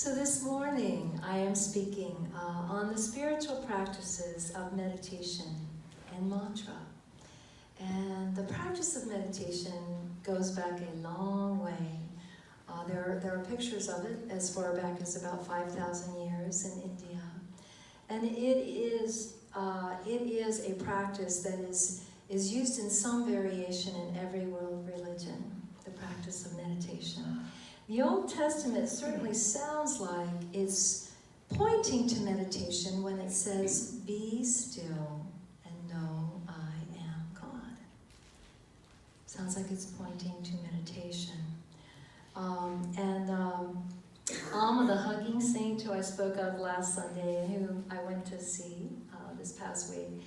So this morning I am speaking on the spiritual practices of meditation and mantra. And the practice of meditation goes back a long way. There are pictures of it as far back as about 5,000 years in India. And it is a practice that is used in some variation in every world religion, the practice of meditation. The Old Testament certainly sounds like it's pointing to meditation when it says, "Be still and know I am God." Sounds like it's pointing to meditation. Alma, the hugging saint who I spoke of last Sunday and who I went to see this past week,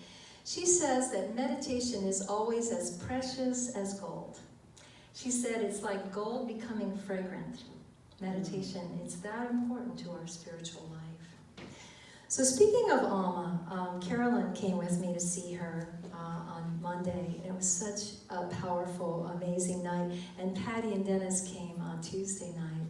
she says that meditation is always as precious as gold. She said it's like gold becoming fragrant. Meditation, it's that important to our spiritual life. So speaking of Alma, Carolyn came with me to see her on Monday. It was such a powerful, amazing night. And Patty and Dennis came on Tuesday night.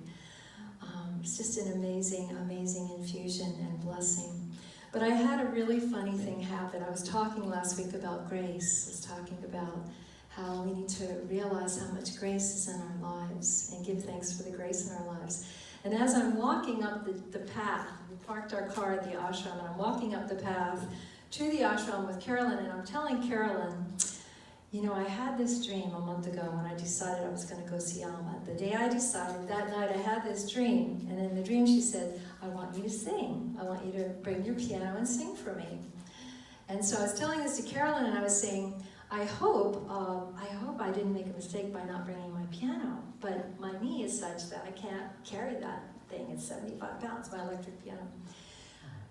It's just an amazing, amazing infusion and blessing. But I had a really funny thing happen. I was talking last week about grace. I was talking about how we need to realize how much grace is in our lives and give thanks for the grace in our lives. And as I'm walking up the path, we parked our car at the ashram, and I'm walking up the path to the ashram with Carolyn, and I'm telling Carolyn, you know, I had this dream a month ago when I decided I was going to go see Alma. The day I decided, that night I had this dream, and in the dream she said, "I want you to sing. I want you to bring your piano and sing for me." And so I was telling this to Carolyn, and I was saying, I hope I didn't make a mistake by not bringing my piano, but my knee is such that I can't carry that thing. It's 75 pounds, my electric piano.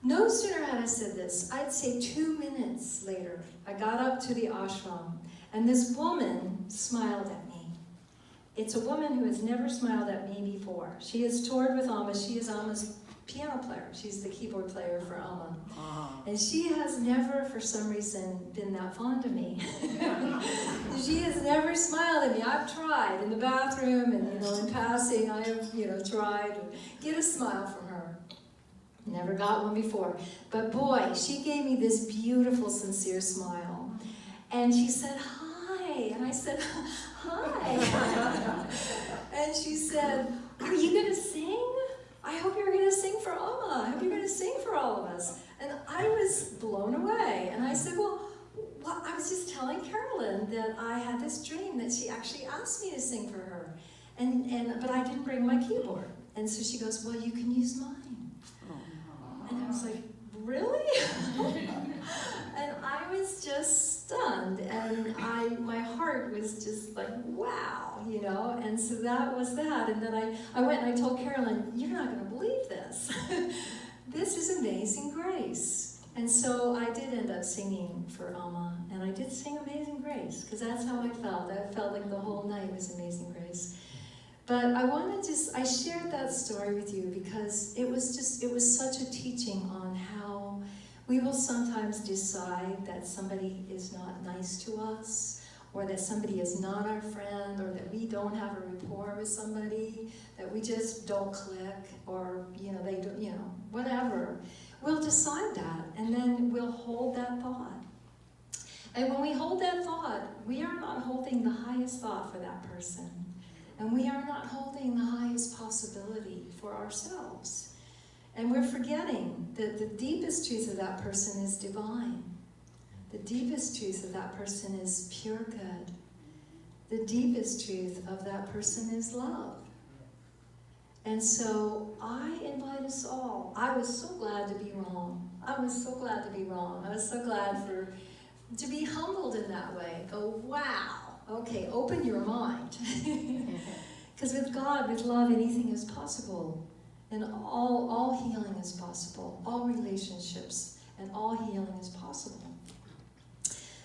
No sooner had I said this, I'd say 2 minutes later, I got up to the ashram, and this woman smiled at me. It's a woman who has never smiled at me before. She has toured with Alma. She is Alma's piano player. She's the keyboard player for Alma. And she has never, for some reason, been that fond of me. She has never smiled at me. I've tried in the bathroom and, in passing, I have, tried to get a smile from her. Never got one before. But boy, she gave me this beautiful, sincere smile. And she said, "Hi." And I said, "Hi." And she said, "Are you going to sing? I hope you're going to sing for Alma. I hope you're going to sing for all of us." And I was blown away. And I said, well, I was just telling Carolyn that I had this dream that she actually asked me to sing for her. But I didn't bring my keyboard. And so she goes, "Well, you can use mine." And I was like, "Really?" And I was just stunned. And my heart was just like, wow, And so that was that. And then I went and I told Carolyn, "You're not going to believe this." This is Amazing Grace. And so I did end up singing for Alma. And I did sing Amazing Grace, because that's how I felt. I felt like the whole night was Amazing Grace. But I shared that story with you because it was such a teaching on how we will sometimes decide that somebody is not nice to us, or that somebody is not our friend, or that we don't have a rapport with somebody, that we just don't click, or, they don't, whatever. We'll decide that, and then we'll hold that thought. And when we hold that thought, we are not holding the highest thought for that person. And we are not holding the highest possibility for ourselves. And we're forgetting that the deepest truth of that person is divine. The deepest truth of that person is pure good. The deepest truth of that person is love. And so I invite us all. I was so glad to be wrong. I was so glad to be wrong. I was so glad to be humbled in that way. Go, wow. Okay, open your mind. Because with God, with love, anything is possible. And all healing is possible. All relationships and all healing is possible.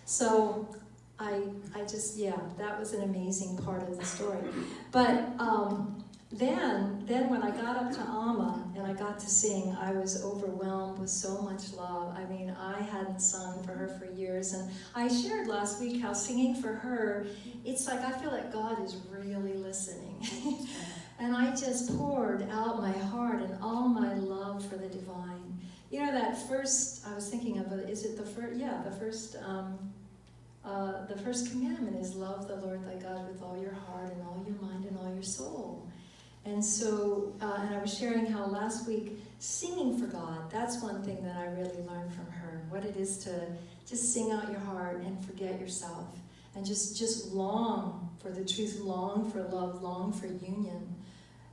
So that was an amazing part of the story. But then when I got up to Alma and I got to sing, I was overwhelmed with so much love. I mean, I hadn't sung for her for years. And I shared last week how singing for her, it's like I feel like God is really listening. And I just poured out my heart and all my love for the divine. You know, that first, I was thinking of it, is it the first, yeah, the first commandment is love the Lord thy God with all your heart and all your mind and all your soul. And so, and I was sharing how last week, singing for God, that's one thing that I really learned from her. What it is to just sing out your heart and forget yourself. And just long for the truth, long for love, long for union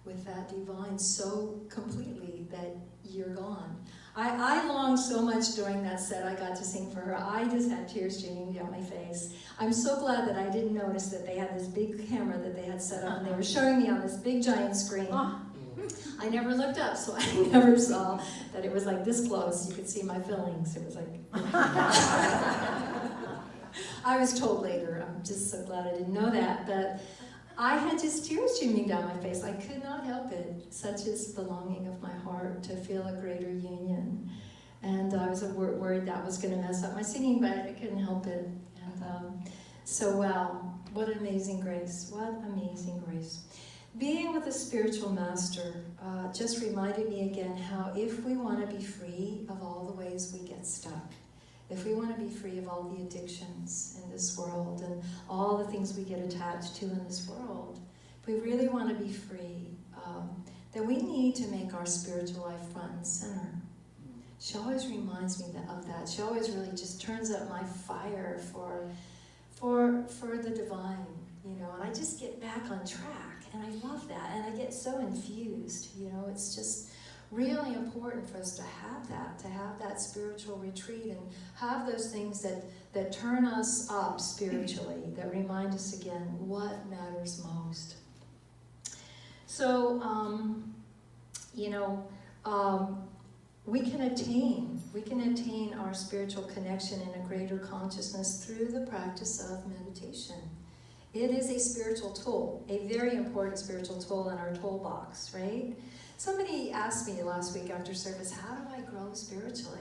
with that divine so completely that you're gone. I longed so much during that set I got to sing for her. I just had tears streaming down my face. I'm so glad that I didn't notice that they had this big camera that they had set up and they were showing me on this big giant screen. I never looked up, so I never saw that it was like this close. You could see my fillings. It was like... I was told later. I'm just so glad I didn't know that. But I had just tears streaming down my face. I could not help it. Such is the longing of my heart to feel a greater union. And I was worried that was going to mess up my singing, but I couldn't help it. And so, wow, what amazing grace. What amazing grace. Being with a spiritual master just reminded me again how if we want to be free of all the ways we get stuck, if we want to be free of all the addictions in this world and all the things we get attached to in this world, if we really want to be free, then we need to make our spiritual life front and center. She always reminds me of that. She always really just turns up my fire for the divine, you know, and I just get back on track, and I love that, and I get so infused, you know, it's just really important for us to have that spiritual retreat and have those things that turn us up spiritually, that remind us again what matters most. So, you know, we can attain our spiritual connection in a greater consciousness through the practice of meditation. It is a spiritual tool, a very important spiritual tool in our toolbox, right? Somebody asked me last week after service, how do I grow spiritually?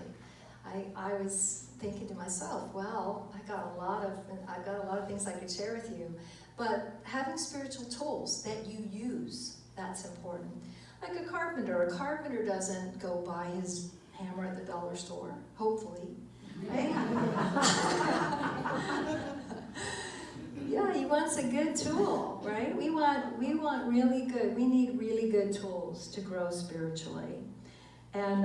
I was thinking to myself, well, I've got a lot of things I could share with you, but having spiritual tools that you use, that's important. Like a carpenter doesn't go buy his hammer at the dollar store, hopefully, right? Yeah, he wants a good tool, right? We need really good tools to grow spiritually. And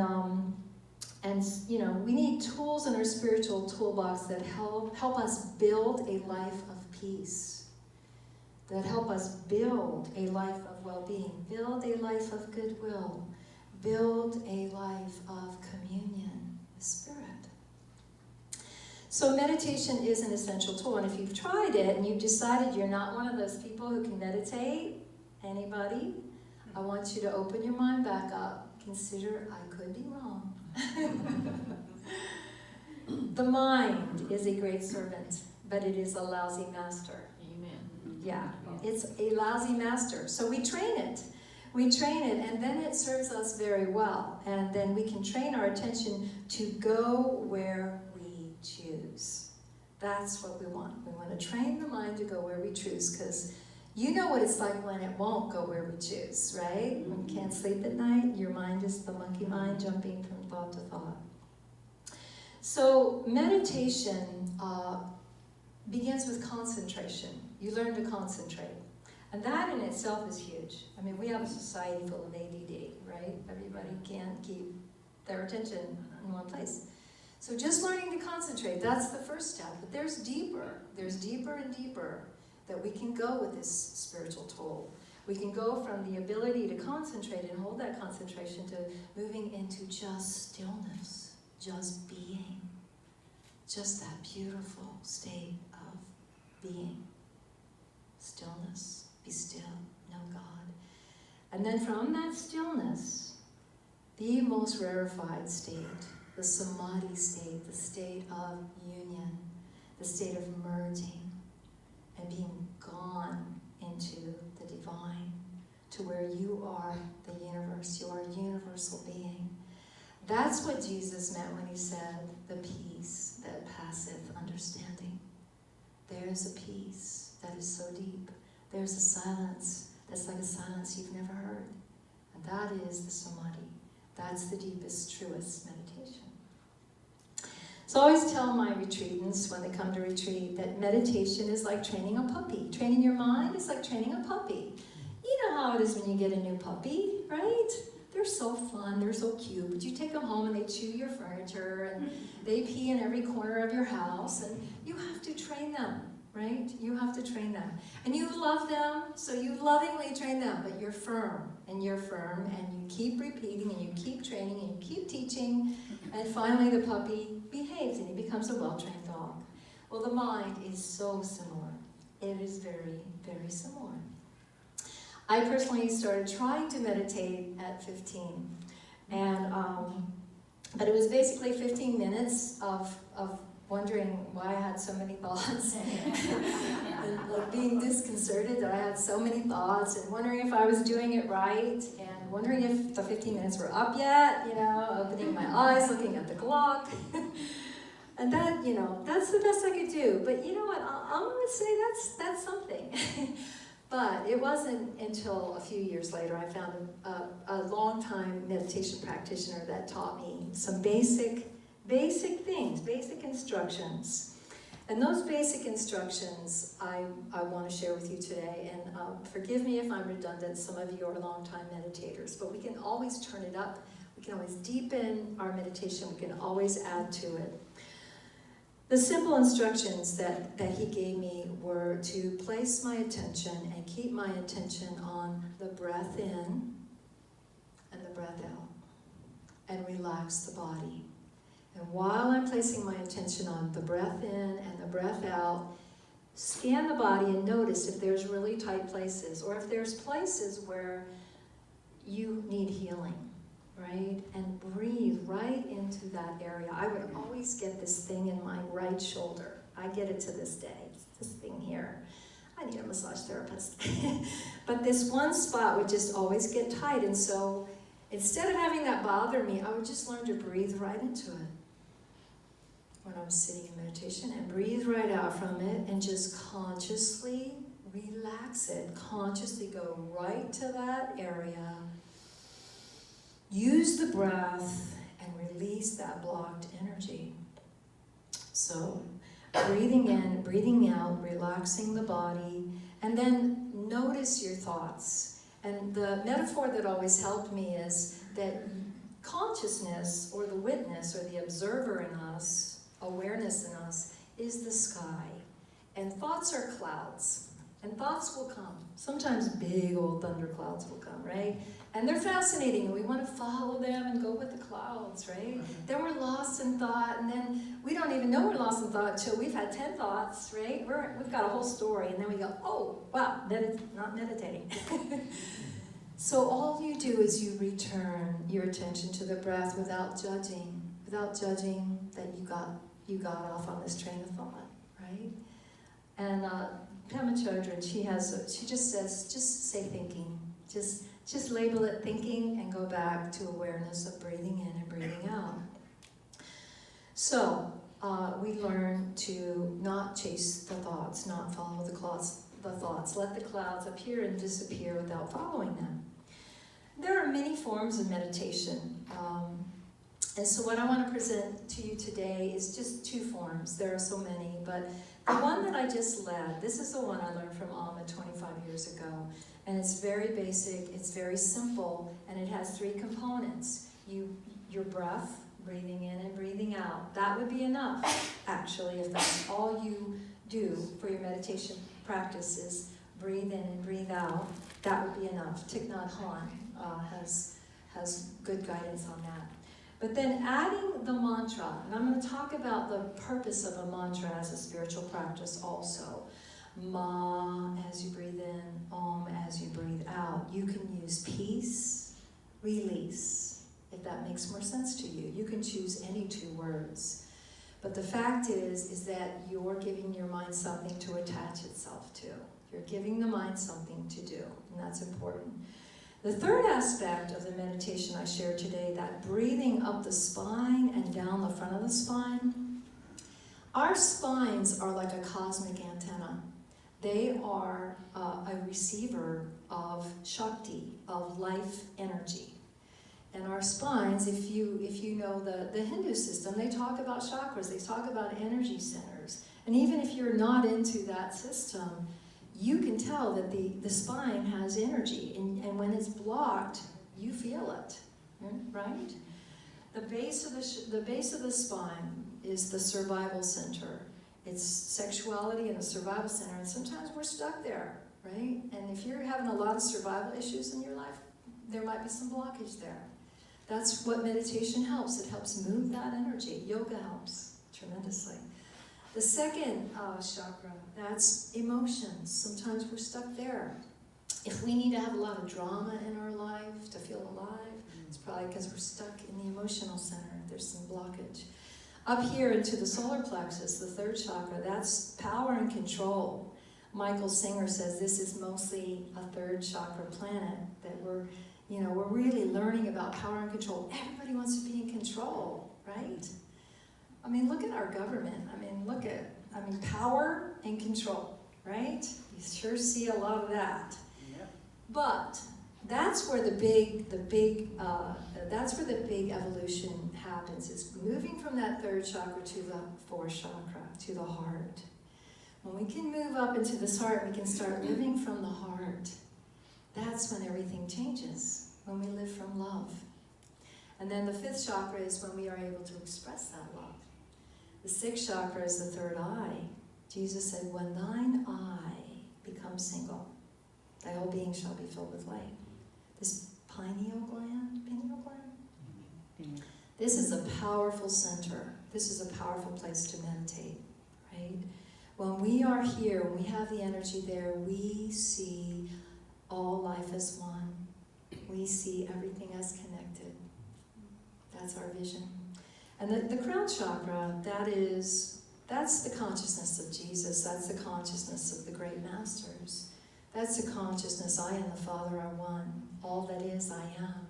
you know, we need tools in our spiritual toolbox that help us build a life of peace, that help us build a life of well-being, build a life of goodwill, build a life of communion with Spirit. So meditation is an essential tool, and if you've tried it and you've decided you're not one of those people who can meditate, anybody, I want you to open your mind back up. Consider, I could be wrong. The mind is a great servant, but it is a lousy master. Amen. Yeah, it's a lousy master. So we train it, and then it serves us very well. And then we can train our attention to go where we choose. That's what we want. We want to train the mind to go where we choose, because you know what it's like when it won't go where we choose, right? When you can't sleep at night, your mind is the monkey mind jumping from thought to thought. So meditation begins with concentration. You learn to concentrate. And that in itself is huge. I mean, we have a society full of ADD, right? Everybody can't keep their attention in one place. So just learning to concentrate, that's the first step. But there's deeper and deeper that we can go with this spiritual tool. We can go from the ability to concentrate and hold that concentration to moving into just stillness, just being, just that beautiful state of being. Stillness, be still, know God. And then from that stillness, the most rarefied state, the samadhi state, the state of union, the state of merging and being gone into the divine, to where you are the universe, you are a universal being. That's what Jesus meant when he said, the peace that passeth understanding. There's a peace that is so deep. There's a silence It's like a silence you've never heard. And that is the samadhi. That's the deepest, truest meditation. So I always tell my retreatants when they come to retreat that meditation is like training a puppy. Training your mind is like training a puppy. You know how it is when you get a new puppy, right? They're so fun, they're so cute, but you take them home and they chew your furniture and they pee in every corner of your house, and you have to train them, right? You have to train them. And you love them, so you lovingly train them, but you're firm, and you keep repeating, and you keep training, and you keep teaching, and finally the puppy behaves and he becomes a well-trained dog. Well, the mind is so similar. It is very, very similar. I personally started trying to meditate at 15, and but it was basically 15 minutes of wondering why I had so many thoughts, and like being disconcerted that I had so many thoughts, and wondering if I was doing it right, and wondering if the 15 minutes were up yet, opening my eyes, looking at the clock. And that, that's the best I could do. But you know what, I'm going to say that's something. But it wasn't until a few years later I found a long-time meditation practitioner that taught me some basic things, basic instructions. And those basic instructions I want to share with you today. And forgive me if I'm redundant, some of you are long-time meditators, but we can always turn it up. We can always deepen our meditation. We can always add to it. The simple instructions that he gave me were to place my attention and keep my attention on the breath in and the breath out, and relax the body. And while I'm placing my attention on the breath in and the breath out, scan the body and notice if there's really tight places, or if there's places where you need healing. Right? And breathe right into that area. I would always get this thing in my right shoulder. I get it to this day. It's this thing here. I need a massage therapist. But this one spot would just always get tight. And so instead of having that bother me, I would just learn to breathe right into it when I was sitting in meditation, and breathe right out from it, and just consciously relax it. Consciously go right to that area. Use the breath and release that blocked energy. So, breathing in, breathing out, relaxing the body, and then notice your thoughts. And the metaphor that always helped me is that consciousness, or the witness, or the observer in us, awareness in us, is the sky. And thoughts are clouds. And thoughts will come. Sometimes big old thunder clouds will come, right? And they're fascinating, and we want to follow them and go with the clouds, right? Then we're lost in thought, and then we don't even know we're lost in thought until we've had 10 thoughts, right? We've got a whole story, and then we go, oh, wow, not meditating. So all you do is you return your attention to the breath without judging that you got off on this train of thought, right? And Pema Chodron, she just says, just say thinking, just label it thinking, and go back to awareness of breathing in and breathing out. So we learn to not chase the thoughts, not follow the thoughts. Let the clouds appear and disappear without following them. There are many forms of meditation. And so what I want to present to you today is just two forms. There are so many, but the one that I just led, this is the one I learned from Alma 25 years ago. And it's very basic, it's very simple, and it has three components. Your breath, breathing in and breathing out. That would be enough, actually, if that's all you do for your meditation practice is breathe in and breathe out. That would be enough. Thich Nhat Hanh has good guidance on that. But then adding the mantra, and I'm going to talk about the purpose of a mantra as a spiritual practice also. Ma as you breathe in, Om as you breathe out. You can use peace, release, if that makes more sense to you. You can choose any two words. But the fact is that you're giving your mind something to attach itself to. You're giving the mind something to do, and that's important. The third aspect of the meditation I shared today, that breathing up the spine and down the front of the spine, our spines are like a cosmic antenna. They are a receiver of Shakti, of life energy. And our spines, if you know the Hindu system, they talk about chakras, they talk about energy centers. And even if you're not into that system, you can tell that the spine has energy. And when it's blocked, you feel it, right? The base of the spine is the survival center. It's sexuality and the survival center. And sometimes we're stuck there, right? And if you're having a lot of survival issues in your life, there might be some blockage there. That's what meditation helps. It helps move that energy. Yoga helps tremendously. The second chakra, that's emotions. Sometimes we're stuck there. If we need to have a lot of drama in our life to feel alive, it's probably because we're stuck in the emotional center. There's some blockage. Up here into the solar plexus, the third chakra, that's power and control. Michael Singer says this is mostly a third chakra planet, that we're really learning about power and control. Everybody wants to be in control, right? I mean, look at our government. Power and control, right? You sure see a lot of that. Yep. But that's where the big evolution happens. It's moving from that third chakra to the fourth chakra, to the heart. When we can move up into this heart, we can start living from the heart. That's when everything changes, when we live from love. And then the fifth chakra is when we are able to express that love. The sixth chakra is the third eye. Jesus said, when thine eye becomes single, thy whole being shall be filled with light. This pineal gland, this is a powerful center. This is a powerful place to meditate, right? When we are here, when we have the energy there, we see all life as one. We see everything as connected. That's our vision. And the crown chakra, that's the consciousness of Jesus. That's the consciousness of the great masters. That's the consciousness, I and the Father are one. All that is, I am.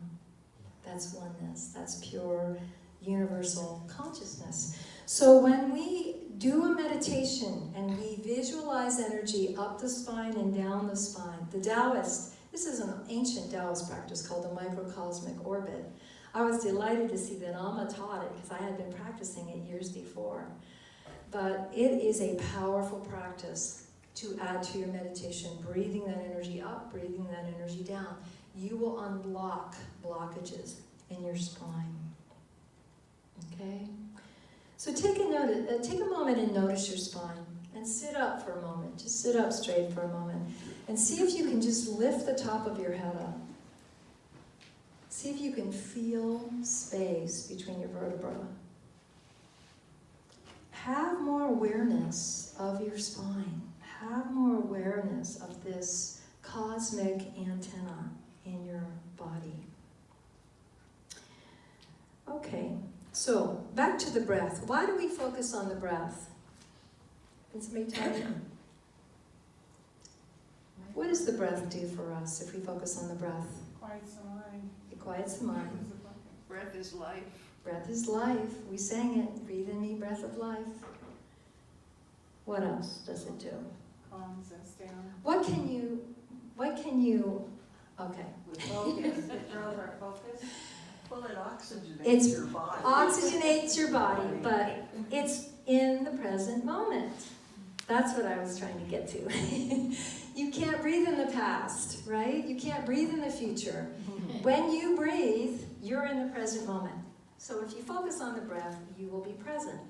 That's oneness. That's pure, universal consciousness. So when we do a meditation and we visualize energy up the spine and down the spine, the Taoist, this is an ancient Taoist practice called the microcosmic orbit. I was delighted to see that Amma taught it because I had been practicing it years before. But it is a powerful practice to add to your meditation, breathing that energy up, breathing that energy down. You will unblock blockages in your spine. Okay? So take a moment and notice your spine and sit up for a moment. Just sit up straight for a moment and see if you can just lift the top of your head up. See if you can feel space between your vertebrae. Have more awareness of your spine. Have more awareness of this cosmic antenna in your body. Okay, so back to the breath. Why do we focus on the breath? Can somebody tell me? What does the breath do for us if we focus on the breath? Quiets the mind. It quiets the mind. Breath is life. Breath is life. We sang it. Breathe in me, breath of life. What else does it do? Calms us down. What can you, okay. With focus. It throws our focus. Well, it oxygenates your body. Oxygenates your body, but it's in the present moment. That's what I was trying to get to. You can't breathe in the past, right? You can't breathe in the future. When you breathe, you're in the present moment. So if you focus on the breath, you will be present.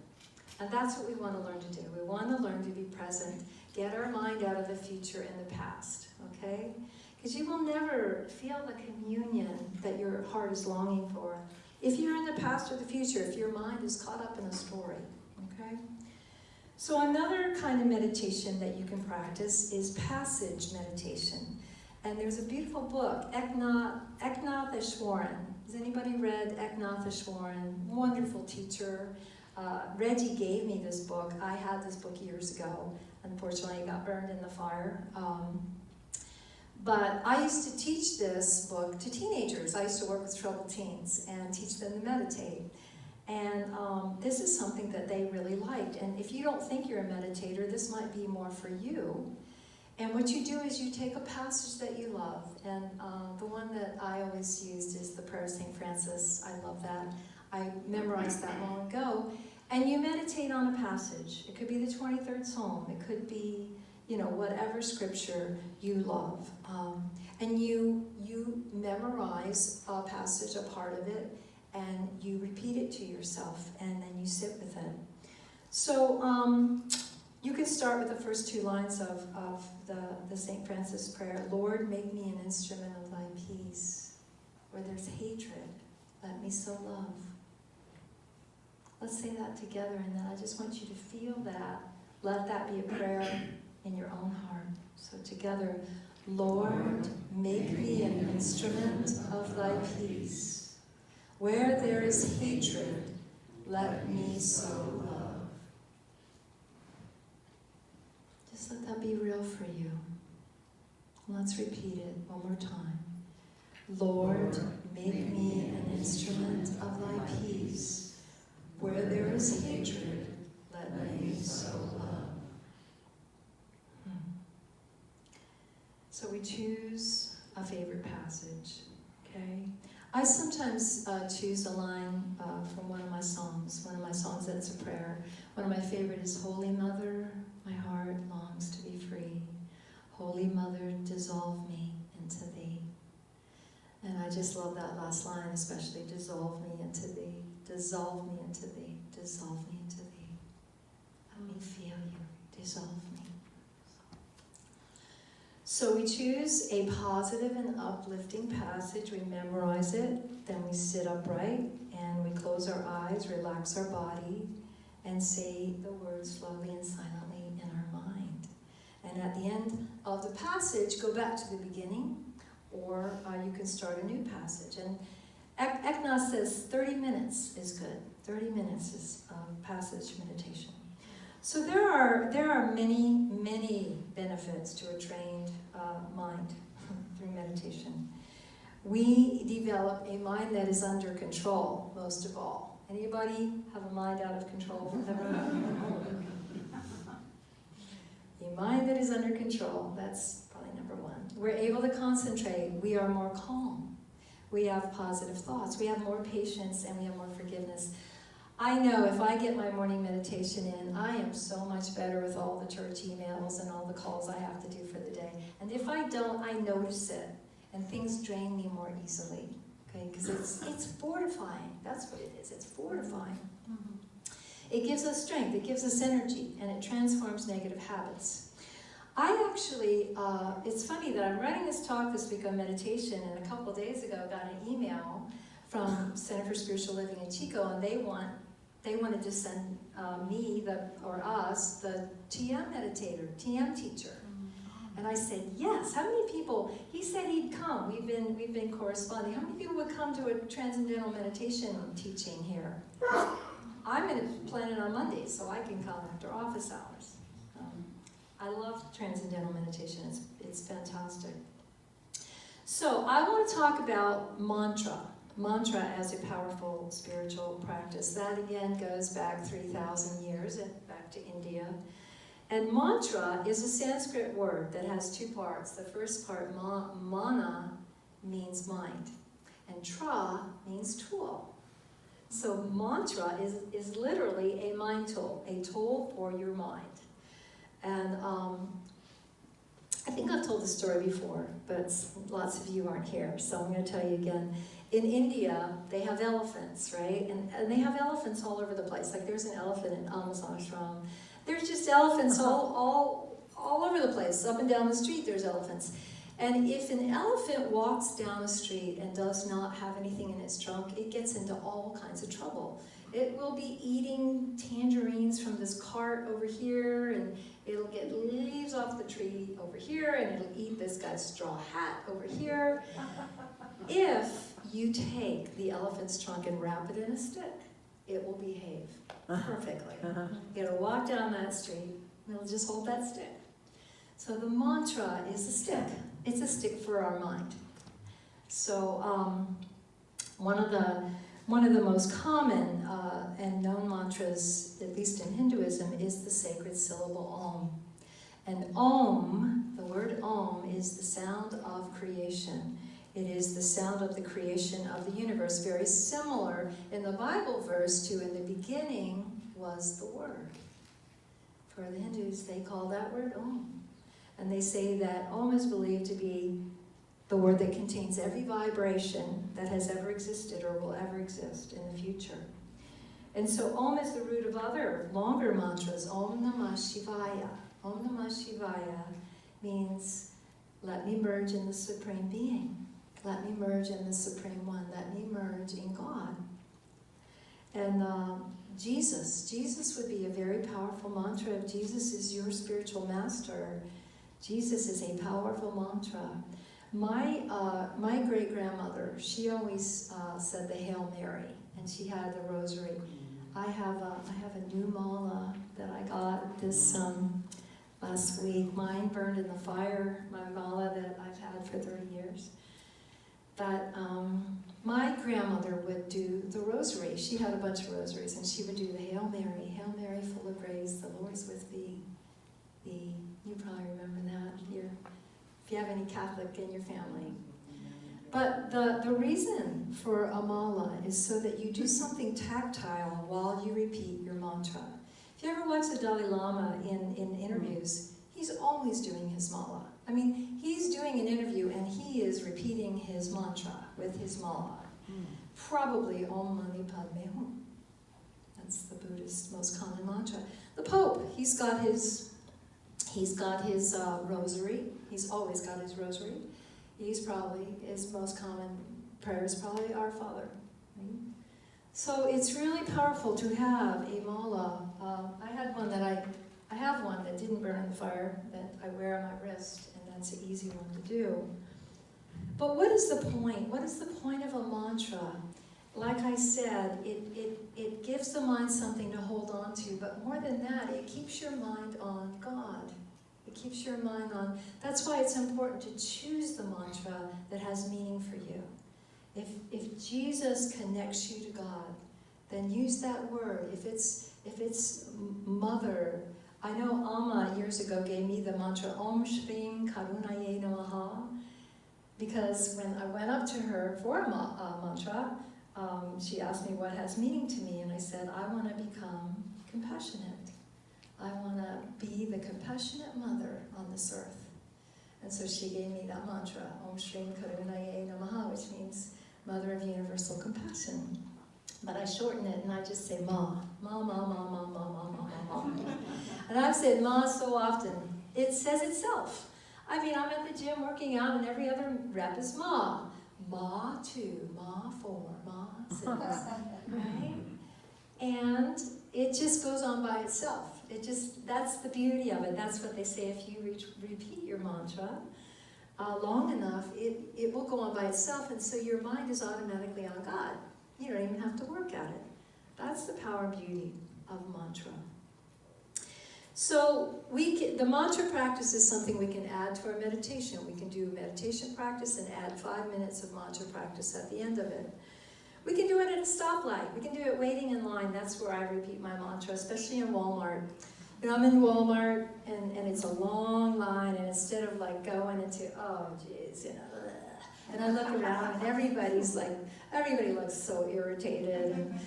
And that's what we want to learn to do. We want to learn to be present, get our mind out of the future and the past, okay? Because you will never feel the communion that your heart is longing for if you're in the past or the future, if your mind is caught up in a story, okay? So another kind of meditation that you can practice is passage meditation. And there's a beautiful book, Eknath Easwaran. Has anybody read Eknath Easwaran? Wonderful teacher. Reggie gave me this book. I had this book years ago. Unfortunately, it got burned in the fire. But I used to teach this book to teenagers. I used to work with troubled teens and teach them to meditate. And this is something that they really liked. And if you don't think you're a meditator, this might be more for you. And what you do is you take a passage that you love, and the one that I always used is the prayer of St. Francis. I love that. I memorized that long ago. And you meditate on a passage. It could be the 23rd Psalm. It could be, whatever scripture you love. And you memorize a passage, a part of it, and you repeat it to yourself, and then you sit with it. So you can start with the first 2 lines of the St. Francis prayer. Lord, make me an instrument of thy peace. Where there's hatred, let me sow love. Let's say that together, and then I just want you to feel that. Let that be a prayer in your own heart. So together, Lord, make me an instrument of thy peace. Where there is hatred, let me sow love. Just let that be real for you. Let's repeat it one more time. Lord, make me an instrument of thy peace. Where there is hatred, let me sow love. So we choose a favorite passage, okay? I sometimes choose a line from one of my songs that's a prayer. One of my favorite is, Holy Mother, my heart longs to be free. Holy Mother, dissolve me into thee. And I just love that last line, especially, dissolve me into thee. Dissolve me into thee, dissolve me into thee. Let me feel you, dissolve me. So we choose a positive and uplifting passage, we memorize it, then we sit upright, and we close our eyes, relax our body, and say the words slowly and silently in our mind. And at the end of the passage, go back to the beginning, or you can start a new passage. And Ekna says 30 minutes is good. 30 minutes is passage meditation. So there are many benefits to a trained mind through meditation. We develop a mind that is under control, most of all. Anybody have a mind out of control? A mind that is under control, that's probably number 1. We're able to concentrate. We are more calm. We have positive thoughts. We have more patience, and we have more forgiveness. I know if I get my morning meditation in, I am so much better with all the church emails and all the calls I have to do for the day. And if I don't, I notice it, and things drain me more easily. Okay, because it's fortifying. That's what it is. It's fortifying. It gives us strength. It gives us energy, and it transforms negative habits. I actually, it's funny that I'm writing this talk this week on meditation, and a couple of days ago got an email from Center for Spiritual Living in Chico, and they wanted to send us, the TM meditator, TM teacher. And I said, yes. How many people? He said he'd come. We've been corresponding. How many people would come to a transcendental meditation teaching here? I'm going to plan it on Mondays, so I can come after office hours. I love transcendental meditation. It's fantastic. So I want to talk about mantra. Mantra as a powerful spiritual practice. That again goes back 3,000 years and back to India. And mantra is a Sanskrit word that has 2 parts. The first part, mana, means mind, and tra means tool. So mantra is literally a mind tool, a tool for your mind. And I think I've told the story before, but lots of you aren't here, so I'm going to tell you again. In India, they have elephants, right? And they have elephants all over the place. Like there's an elephant in Amazon ashram. There's just elephants all over the place. Up and down the street, there's elephants. And if an elephant walks down the street and does not have anything in its trunk, it gets into all kinds of trouble. It will be eating tangerines from this cart over here, and it'll get leaves off the tree over here, and it'll eat this guy's straw hat over here. If you take the elephant's trunk and wrap it in a stick, it will behave perfectly. It'll walk down that street, and it'll just hold that stick. So the mantra is a stick. It's a stick for our mind. So one of the most common and known mantras, at least in Hinduism, is the sacred syllable Om. And Om, the word Om, is the sound of creation. It is the sound of the creation of the universe, very similar in the Bible verse to in the beginning was the Word. For the Hindus, they call that word Om. And they say that Om is believed to be the word that contains every vibration that has ever existed or will ever exist in the future. And so Om is the root of other longer mantras. Om Namah Shivaya. Om Namah Shivaya means, let me merge in the Supreme Being. Let me merge in the Supreme One. Let me merge in God. And Jesus would be a very powerful mantra. If Jesus is your spiritual master, Jesus is a powerful mantra. My great-grandmother, she always said the Hail Mary, and she had the rosary. I have a new mala that I got this last week. Mine burned in the fire, my mala that I've had for 30 years. But my grandmother would do the rosary. She had a bunch of rosaries, and she would do the Hail Mary, full of grace, the Lord's with thee. You probably remember that if you have any Catholic in your family. But the reason for a mala is so that you do something tactile while you repeat your mantra. If you ever watch the Dalai Lama in interviews, he's always doing his mala. I mean, he's doing an interview and he is repeating his mantra with his mala. Probably Om Mani Padme Hum. That's the Buddhist most common mantra. The Pope, he's got his rosary. He's always got his rosary. His most common prayer is probably Our Father. Right? So it's really powerful to have a mala. I have one that didn't burn in the fire that I wear on my wrist, and that's an easy one to do. But what is the point? What is the point of a mantra? Like I said, it gives the mind something to hold on to, but more than that, it keeps your mind on God. It keeps your mind on. That's why it's important to choose the mantra that has meaning for you. If Jesus connects you to God, then use that word. If it's mother, I know Amma years ago gave me the mantra Om Shrim Karunaye Namaha, because when I went up to her for a mantra, she asked me what has meaning to me, and I said, I want to become compassionate. I want to be the compassionate mother on this earth. And so she gave me that mantra, Om Shrim Karunaye Namaha, which means Mother of Universal Compassion. But I shorten it and I just say Ma. Ma, ma, ma, ma, ma, ma, ma, ma, ma. And I've said Ma so often, it says itself. I mean, I'm at the gym working out and every other rep is Ma. Ma 2, Ma 4, Ma 6, right? And it just goes on by itself. That's the beauty of it. That's what they say, if you repeat your mantra long enough, it will go on by itself, and so your mind is automatically on God. You don't even have to work at it. That's the power and beauty of mantra. So the mantra practice is something we can add to our meditation. We can do meditation practice and add 5 minutes of mantra practice at the end of it. We can do it at a stoplight. We can do it waiting in line. That's where I repeat my mantra, especially in Walmart. You know, I'm in Walmart and it's a long line, and instead of like going into, oh geez, you know, and I look around and everybody looks so irritated and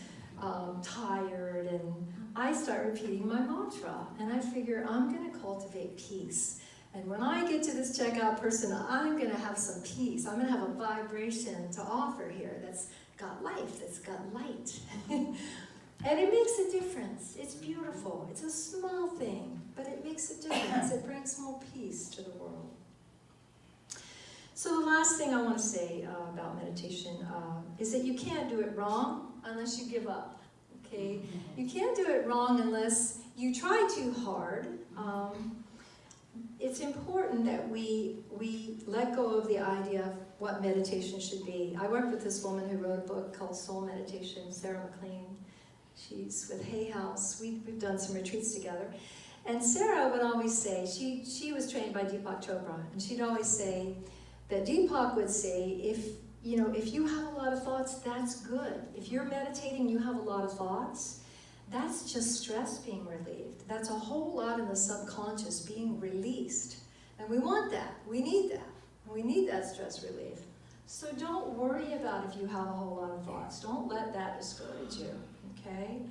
tired, and I start repeating my mantra, and I figure I'm going to cultivate peace. And when I get to this checkout person, I'm going to have some peace. I'm going to have a vibration to offer here that's got life, that's got light. And it makes a difference. It's beautiful. It's a small thing, but it makes a difference. It brings more peace to the world. So the last thing I want to say about meditation is that you can't do it wrong unless you give up. Okay? You can't do it wrong unless you try too hard. It's important that we let go of the idea of what meditation should be. I worked with this woman who wrote a book called Soul Meditation, Sarah McLean. She's with Hay House. We've done some retreats together. And Sarah would always say, she was trained by Deepak Chopra, and she'd always say that Deepak would say, if you have a lot of thoughts, that's good. If you're meditating, you have a lot of thoughts, That's just stress being relieved. That's a whole lot in the subconscious being released. And we want that. We need that. We need that stress relief. So don't worry about if you have a whole lot of thoughts. Don't let that discourage you, okay?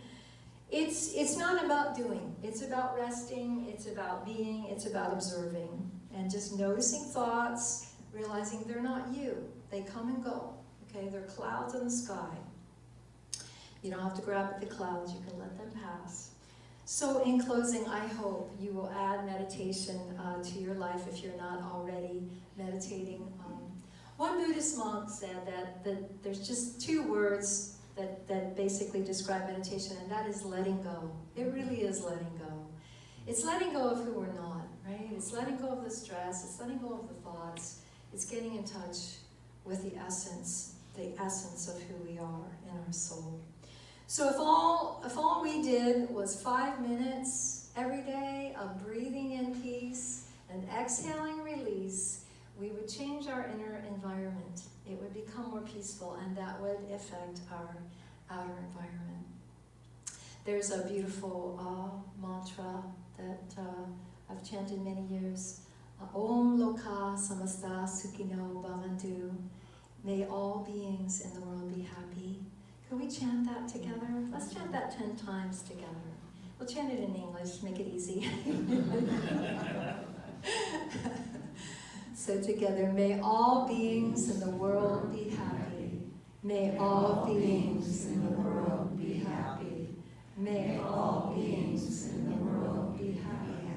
It's not about doing. It's about resting. It's about being. It's about observing. And just noticing thoughts, realizing they're not you. They come and go, okay? They're clouds in the sky. You don't have to grab at the clouds. You can let them pass. So in closing, I hope you will add meditation to your life if you're not already meditating. One Buddhist monk said that there's just two words that basically describe meditation, and that is letting go. It really is letting go. It's letting go of who we're not, right? It's letting go of the stress. It's letting go of the thoughts. It's getting in touch with the essence of who we are in our soul. So if all we did was 5 minutes every day of breathing in peace and exhaling release, we would change our inner environment. It would become more peaceful, and that would affect our outer environment. There's a beautiful mantra that I've chanted many years. Om Loka Samasta Sukhino Bhavantu. May all beings in the world be happy. Can we chant that together? Let's chant that 10 times together. We'll chant it in English, make it easy. So together, may all beings in the world be happy. May all beings in the world be happy. May all beings in the world be happy.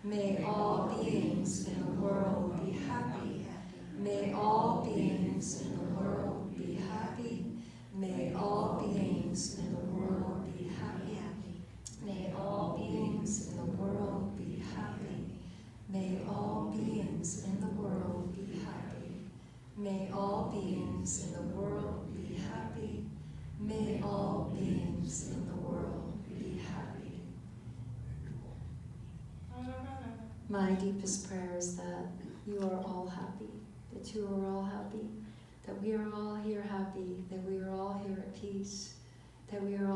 May all beings in the world be happy. May all beings in the world be happy. May all beings in the world be happy. May all beings in the world be happy. May all beings in the world be happy. May all beings in the world be happy. May all beings in the world be happy. My deepest prayer is that you are all happy, that you are all happy, that we are all here happy, that we are all here at peace, that we are